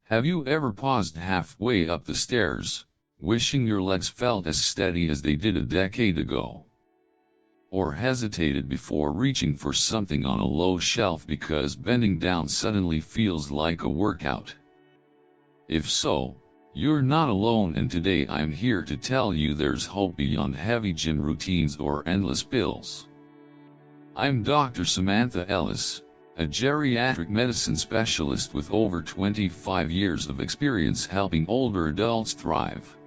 Have you ever paused halfway up the stairs, wishing your legs felt as steady as they did a decade ago? Or hesitated before reaching for something on a low shelf because bending down suddenly feels like a workout? If so, you're not alone, and today I'm here to tell you there's hope beyond heavy gym routines or endless pills. I'm Dr. Samantha Ellis, a geriatric medicine specialist with over 25 years of experience helping older adults thrive.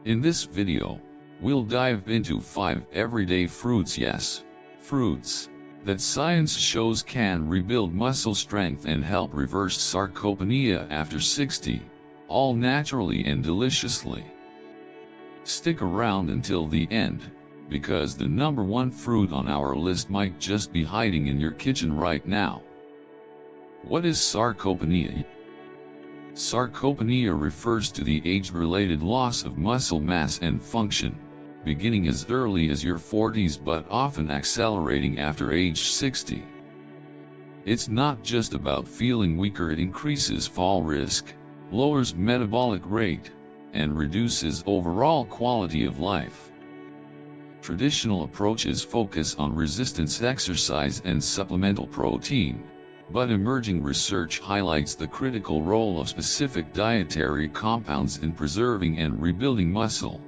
In this video, we'll dive into 5 everyday fruits, yes, fruits, that science shows can rebuild muscle strength and help reverse sarcopenia after 60, all naturally and deliciously. Stick around until the end, because the number 1 fruit on our list might just be hiding in your kitchen right now. What is sarcopenia? Sarcopenia refers to the age-related loss of muscle mass and function, beginning as early as your 40s but often accelerating after age 60. It's not just about feeling weaker, it increases fall risk, lowers metabolic rate, and reduces overall quality of life. Traditional approaches focus on resistance exercise and supplemental protein, but emerging research highlights the critical role of specific dietary compounds in preserving and rebuilding muscle.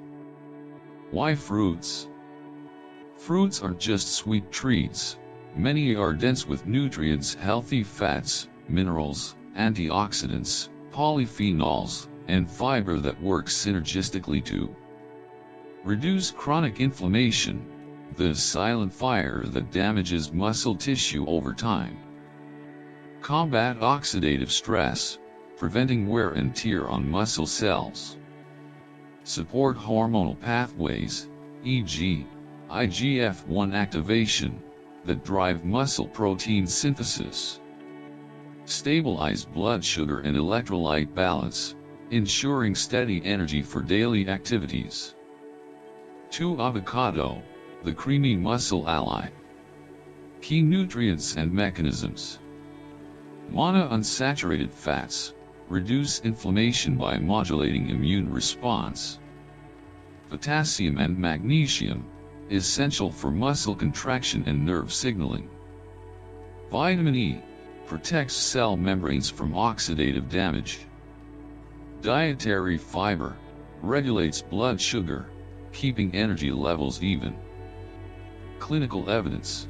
Why fruits? Fruits aren't just sweet treats. Many are dense with nutrients, healthy fats, minerals, antioxidants, polyphenols, and fiber that work synergistically to reduce chronic inflammation, the silent fire that damages muscle tissue over time. Combat oxidative stress, preventing wear and tear on muscle cells. Support hormonal pathways, e.g., IGF-1 activation, that drive muscle protein synthesis. Stabilize blood sugar and electrolyte balance, ensuring steady energy for daily activities. 2. Avocado, the creamy muscle ally. Key nutrients and mechanisms. Monounsaturated fats reduce inflammation by modulating immune response. Potassium and magnesium, essential for muscle contraction and nerve signaling. Vitamin E, protects cell membranes from oxidative damage. Dietary fiber, regulates blood sugar, keeping energy levels even. Clinical evidence.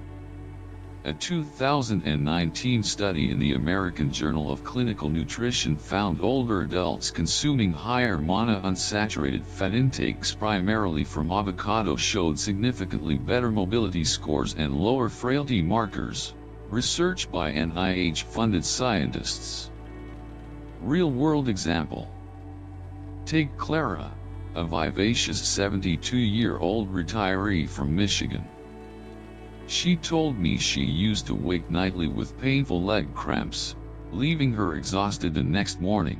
A 2019 study in the American Journal of Clinical Nutrition found older adults consuming higher monounsaturated fat intakes primarily from avocado showed significantly better mobility scores and lower frailty markers, research by NIH-funded scientists. Real-world example. Take Clara, a vivacious 72-year-old retiree from Michigan. She told me she used to wake nightly with painful leg cramps, leaving her exhausted the next morning.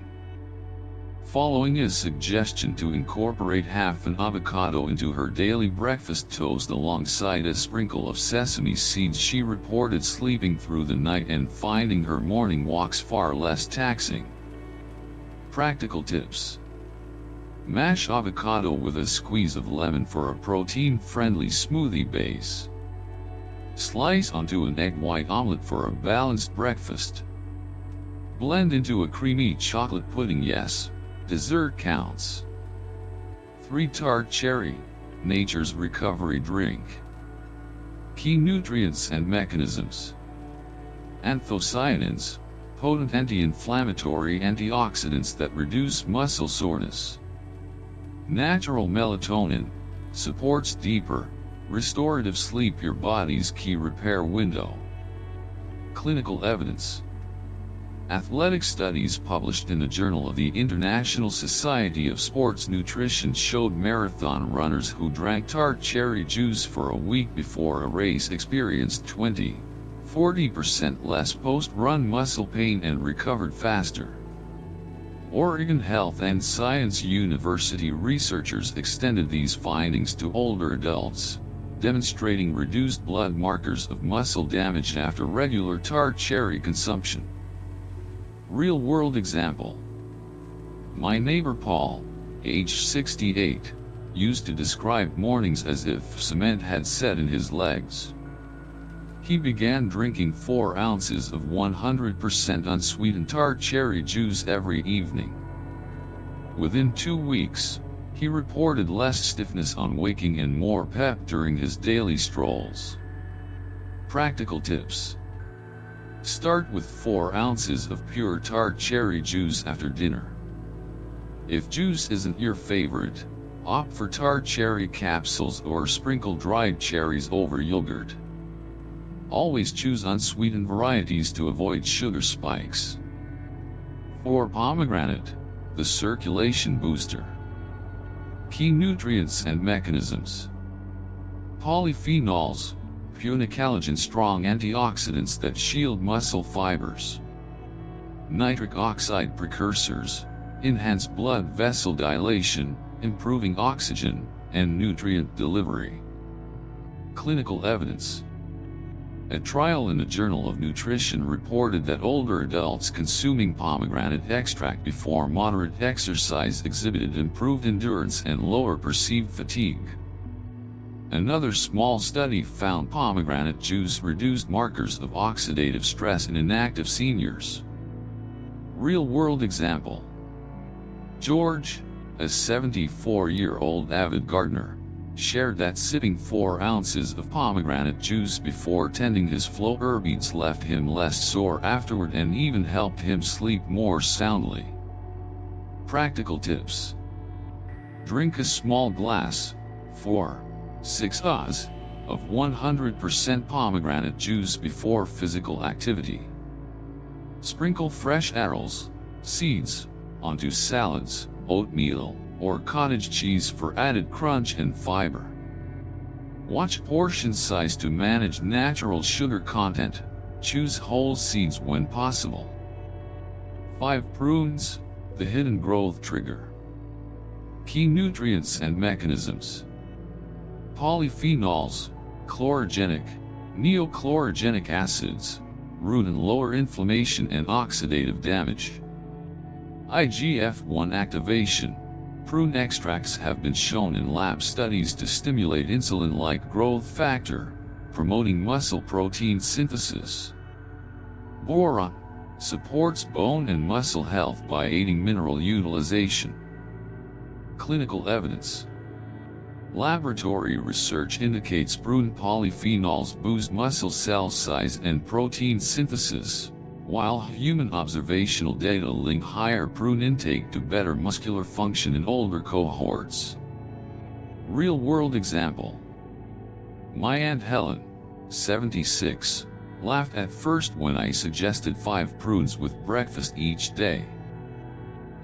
Following a suggestion to incorporate half an avocado into her daily breakfast toast alongside a sprinkle of sesame seeds, she reported sleeping through the night and finding her morning walks far less taxing. Practical tips. Mash avocado with a squeeze of lemon for a protein-friendly smoothie base. Slice onto an egg white omelet for a balanced breakfast. Blend into a creamy chocolate pudding, yes, dessert counts. 3. Tart cherry, nature's recovery drink. Key nutrients and mechanisms. Anthocyanins, potent anti-inflammatory antioxidants that reduce muscle soreness. Natural melatonin, supports deeper, restorative sleep, your body's key repair window. Clinical evidence. Athletic studies published in the Journal of the International Society of Sports Nutrition showed marathon runners who drank tart cherry juice for a week before a race experienced 20–40% less post-run muscle pain and recovered faster. Oregon Health and Science University researchers extended these findings to older adults, demonstrating reduced blood markers of muscle damage after regular tart cherry consumption. Real-world example. My neighbor Paul, age 68, used to describe mornings as if cement had set in his legs. He began drinking 4 ounces of 100% unsweetened tart cherry juice every evening. Within 2 weeks, he reported less stiffness on waking and more pep during his daily strolls. Practical tips. Start with 4 ounces of pure tart cherry juice after dinner. If juice isn't your favorite, opt for tart cherry capsules or sprinkle dried cherries over yogurt. Always choose unsweetened varieties to avoid sugar spikes. For pomegranate, the circulation booster. Key nutrients and mechanisms. Polyphenols, Prunes strong antioxidants that shield muscle fibers. Nitric oxide precursors, enhance blood vessel dilation, improving oxygen and nutrient delivery. Clinical evidence. A trial in the Journal of Nutrition reported that older adults consuming pomegranate extract before moderate exercise exhibited improved endurance and lower perceived fatigue. Another small study found pomegranate juice reduced markers of oxidative stress in inactive seniors. Real-world example. George, a 74-year-old avid gardener, shared that sipping 4 ounces of pomegranate juice before tending his flow herbs left him less sore afterward and even helped him sleep more soundly. Practical tips. Drink a small glass, 4-6 oz, of 100% pomegranate juice before physical activity. Sprinkle fresh arils, seeds, onto salads, oatmeal, or cottage cheese for added crunch and fiber. Watch portion size to manage natural sugar content. Choose whole seeds when possible. 5 Prunes, the hidden growth trigger. Key nutrients and mechanisms. Polyphenols, chlorogenic, neochlorogenic acids, root and lower inflammation and oxidative damage. IGF-1 activation. Prune extracts have been shown in lab studies to stimulate insulin-like growth factor, promoting muscle protein synthesis. Boron supports bone and muscle health by aiding mineral utilization. Clinical evidence. Laboratory research indicates prune polyphenols boost muscle cell size and protein synthesis, while human observational data link higher prune intake to better muscular function in older cohorts. Real-world example. My Aunt Helen, 76, laughed at first when I suggested 5 prunes with breakfast each day.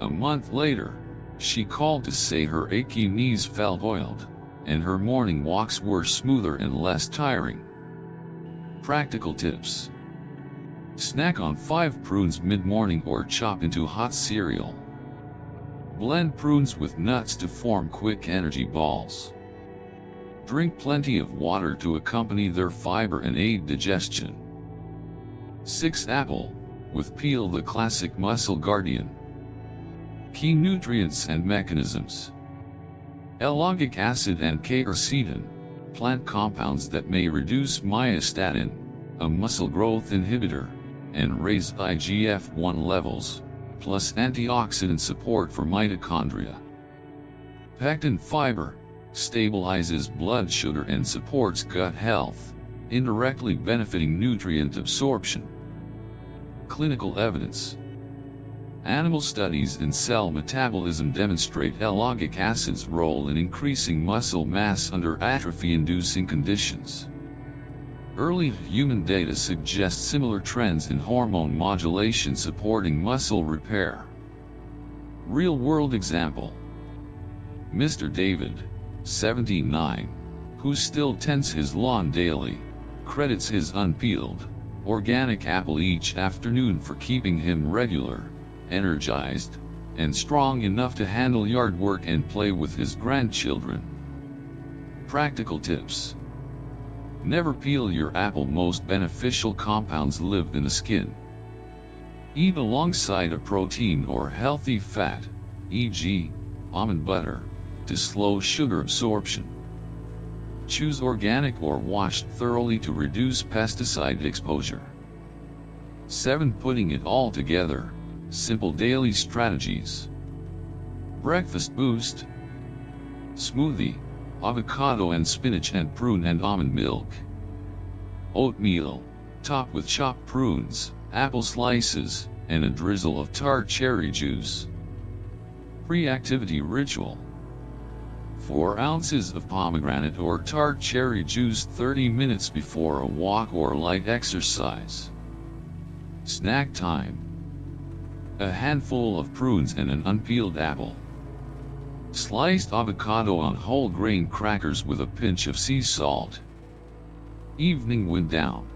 A month later, she called to say her achy knees felt oiled, and her morning walks were smoother and less tiring. Practical tips. Snack on 5 prunes mid-morning or chop into hot cereal. Blend prunes with nuts to form quick energy balls. Drink plenty of water to accompany their fiber and aid digestion. 6 Apple, with peel, the classic muscle guardian. Key nutrients and mechanisms. Ellagic acid and quercetin, plant compounds that may reduce myostatin, a muscle growth inhibitor, and raise IGF-1 levels, plus antioxidant support for mitochondria. Pectin fiber stabilizes blood sugar and supports gut health, indirectly benefiting nutrient absorption. Clinical evidence. Animal studies in cell metabolism demonstrate ellagic acid's role in increasing muscle mass under atrophy-inducing conditions. Early human data suggests similar trends in hormone modulation supporting muscle repair. Real-world example. Mr. David, 79, who still tends his lawn daily, credits his unpeeled, organic apple each afternoon for keeping him regular, energized, and strong enough to handle yard work and play with his grandchildren. Practical tips. Never peel your apple. Most beneficial compounds live in the skin. Eat alongside a protein or healthy fat, e.g., almond butter, to slow sugar absorption. Choose organic or washed thoroughly to reduce pesticide exposure. 7. Putting it all together, simple daily strategies. Breakfast boost. Smoothie, avocado and spinach and prune and almond milk. Oatmeal, top with chopped prunes, apple slices, and a drizzle of tart cherry juice. Pre-activity ritual. 4 ounces of pomegranate or tart cherry juice 30 minutes before a walk or light exercise. Snack time. A handful of prunes and an unpeeled apple. Sliced avocado on whole grain crackers with a pinch of sea salt. Evening wind down.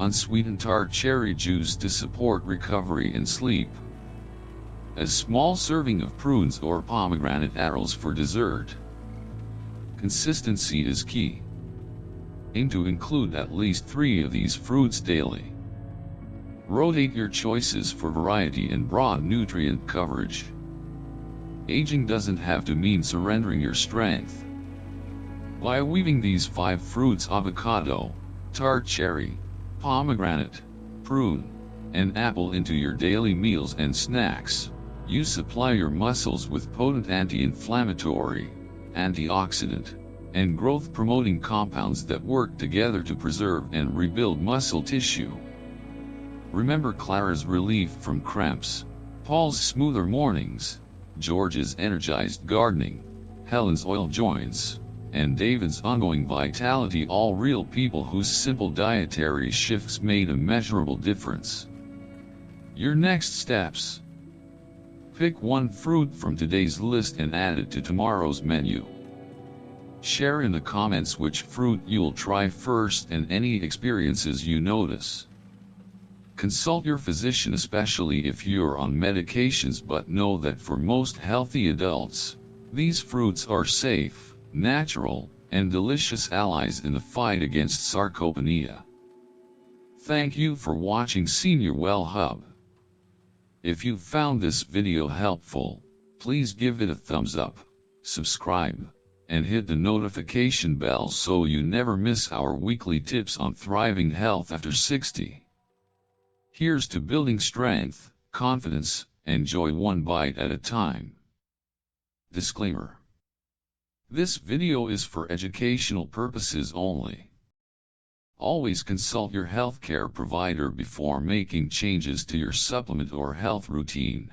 Unsweetened tart cherry juice to support recovery and sleep. A small serving of prunes or pomegranate arrows for dessert. Consistency is key. Aim to include at least 3 of these fruits daily. Rotate your choices for variety and broad nutrient coverage. Aging doesn't have to mean surrendering your strength. By weaving these 5 fruits, avocado, tart cherry, pomegranate, prune, and apple, into your daily meals and snacks, you supply your muscles with potent anti-inflammatory, antioxidant, and growth-promoting compounds that work together to preserve and rebuild muscle tissue. Remember Clara's relief from cramps, Paul's smoother mornings, George's energized gardening, Helen's oil joints, and David's ongoing vitality, all real people whose simple dietary shifts made a measurable difference. Your next steps. Pick 1 fruit from today's list and add it to tomorrow's menu. Share in the comments which fruit you'll try first and any experiences you notice. Consult your physician, especially if you're on medications, but know that for most healthy adults, these fruits are safe, natural, and delicious allies in the fight against sarcopenia. Thank you for watching Senior Well Hub. If you found this video helpful, please give it a thumbs up, subscribe, and hit the notification bell so you never miss our weekly tips on thriving health after 60. Here's to building strength, confidence, and joy one bite at a time. Disclaimer. This video is for educational purposes only. Always consult your healthcare provider before making changes to your supplement or health routine.